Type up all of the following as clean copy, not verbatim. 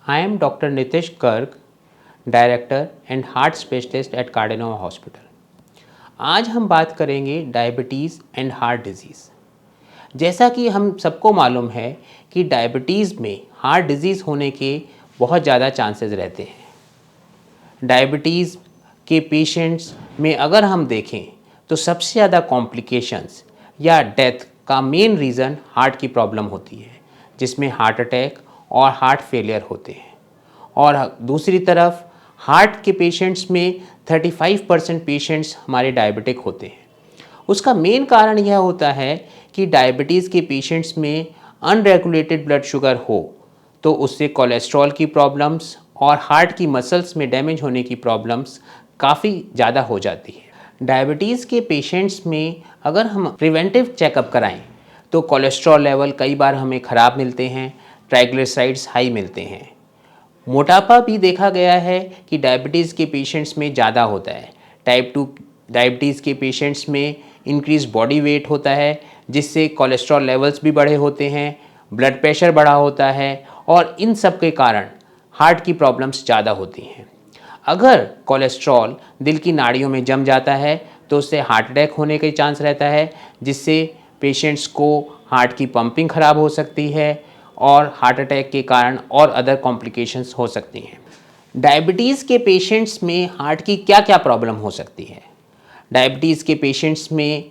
I am Dr. Nitish Garg, director and heart specialist at Cardino hospital. आज हम बात करेंगे डायबिटीज़ एंड हार्ट डिजीज़। जैसा कि हम सबको मालूम है कि डायबिटीज़ में हार्ट डिजीज़ होने के बहुत ज़्यादा चांसेस रहते हैं। डायबिटीज़ के पेशेंट्स में अगर हम देखें तो सबसे ज़्यादा कॉम्प्लिकेशंस या डेथ का मेन रीज़न हार्ट की प्रॉब्लम होती है, जिसमें हार्ट अटैक और हार्ट फेलियर होते हैं। और दूसरी तरफ हार्ट के पेशेंट्स में 35% पेशेंट्स हमारे डायबिटिक होते हैं। उसका मेन कारण यह होता है कि डायबिटीज़ के पेशेंट्स में अनरेगुलेटेड ब्लड शुगर हो तो उससे कोलेस्ट्रॉल की प्रॉब्लम्स और हार्ट की मसल्स में डैमेज होने की प्रॉब्लम्स काफ़ी ज़्यादा हो जाती है। डायबिटीज़ के पेशेंट्स में अगर हम प्रिवेंटिव चेकअप कराएं तो कोलेस्ट्रॉल लेवल कई बार हमें ख़राब मिलते हैं, ट्राइग्लिसराइड्स हाई मिलते हैं। मोटापा भी देखा गया है कि डायबिटीज़ के पेशेंट्स में ज़्यादा होता है। टाइप 2 डायबिटीज़ के पेशेंट्स में इंक्रीज बॉडी वेट होता है, जिससे कोलेस्ट्रॉल लेवल्स भी बढ़े होते हैं, ब्लड प्रेशर बढ़ा होता है और इन सब के कारण हार्ट की प्रॉब्लम्स ज़्यादा होती हैं। अगर कोलेस्ट्रॉल दिल की नाड़ियों में जम जाता है तो उससे हार्ट अटैक होने के चांस रहता है, जिससे पेशेंट्स को हार्ट की पंपिंग ख़राब हो सकती है और हार्ट अटैक के कारण और अदर कॉम्प्लिकेशंस हो सकती हैं। डायबिटीज़ के पेशेंट्स में हार्ट की क्या क्या प्रॉब्लम हो सकती है? डायबिटीज़ के पेशेंट्स में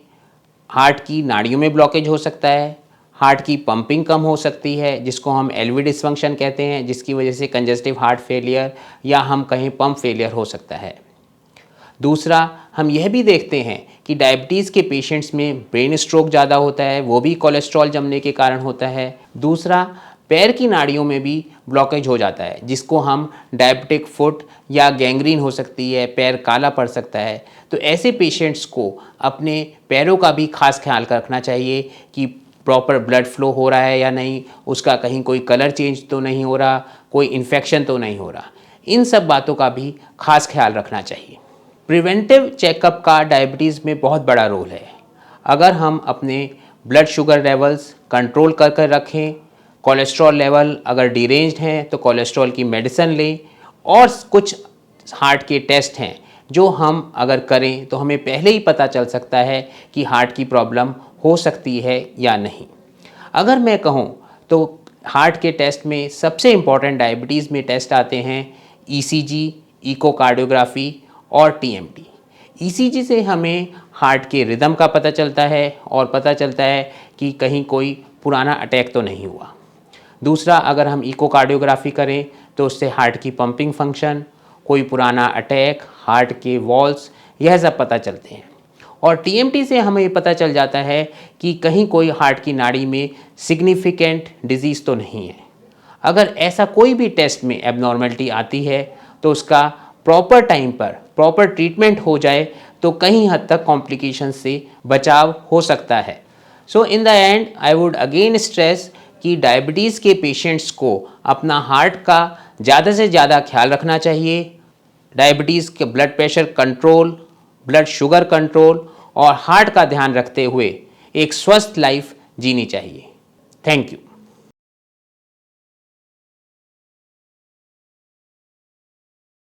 हार्ट की नाड़ियों में ब्लॉकेज हो सकता है, हार्ट की पंपिंग कम हो सकती है जिसको हम एलवी डिसफंक्शन कहते हैं, जिसकी वजह से कंजेस्टिव हार्ट फेलियर या हम कहें पंप फेलियर हो सकता है। दूसरा, हम यह भी देखते हैं कि डायबिटीज़ के पेशेंट्स में ब्रेन स्ट्रोक ज़्यादा होता है, वो भी कोलेस्ट्रॉल जमने के कारण होता है। दूसरा, पैर की नाड़ियों में भी ब्लॉकेज हो जाता है, जिसको हम डायबिटिक फुट या गैंग्रीन हो सकती है, पैर काला पड़ सकता है। तो ऐसे पेशेंट्स को अपने पैरों का भी खास ख्याल रखना चाहिए कि प्रॉपर ब्लड फ्लो हो रहा है या नहीं, उसका कहीं कोई कलर चेंज तो नहीं हो रहा, कोई इन्फेक्शन तो नहीं हो रहा। इन सब बातों का भी खास ख्याल रखना चाहिए। प्रिवेंटिव चेकअप का डायबिटीज़ में बहुत बड़ा रोल है। अगर हम अपने ब्लड शुगर लेवल्स कंट्रोल कर कर रखें, कोलेस्ट्रॉल लेवल अगर डिरेंज्ड हैं तो कोलेस्ट्रॉल की मेडिसिन लें, और कुछ हार्ट के टेस्ट हैं जो हम अगर करें तो हमें पहले ही पता चल सकता है कि हार्ट की प्रॉब्लम हो सकती है या नहीं। अगर मैं कहूँ तो हार्ट के टेस्ट में सबसे इम्पॉर्टेंट डायबिटीज़ में टेस्ट आते हैं ईसीजी, इकोकार्डियोग्राफी और टीएमटी। ईसीजी से हमें हार्ट के रिदम का पता चलता है और पता चलता है कि कहीं कोई पुराना अटैक तो नहीं हुआ। दूसरा, अगर हम इकोकार्डियोग्राफी करें तो उससे हार्ट की पंपिंग फंक्शन, कोई पुराना अटैक, हार्ट के वॉल्स, यह सब पता चलते हैं। और टीएमटी से हमें पता चल जाता है कि कहीं कोई हार्ट की नाड़ी में सिग्निफिकेंट डिजीज़ तो नहीं है। अगर ऐसा कोई भी टेस्ट में एबनॉर्मलिटी आती है तो उसका प्रॉपर टाइम पर प्रॉपर ट्रीटमेंट हो जाए तो कहीं हद तक कॉम्प्लिकेशन से बचाव हो सकता है। So in the end I would again stress कि डायबिटीज़ के पेशेंट्स को अपना हार्ट का ज़्यादा से ज़्यादा ख्याल रखना चाहिए। डायबिटीज़ के blood pressure control, blood sugar control और हार्ट का ध्यान रखते हुए एक स्वस्थ लाइफ जीनी चाहिए। Thank you.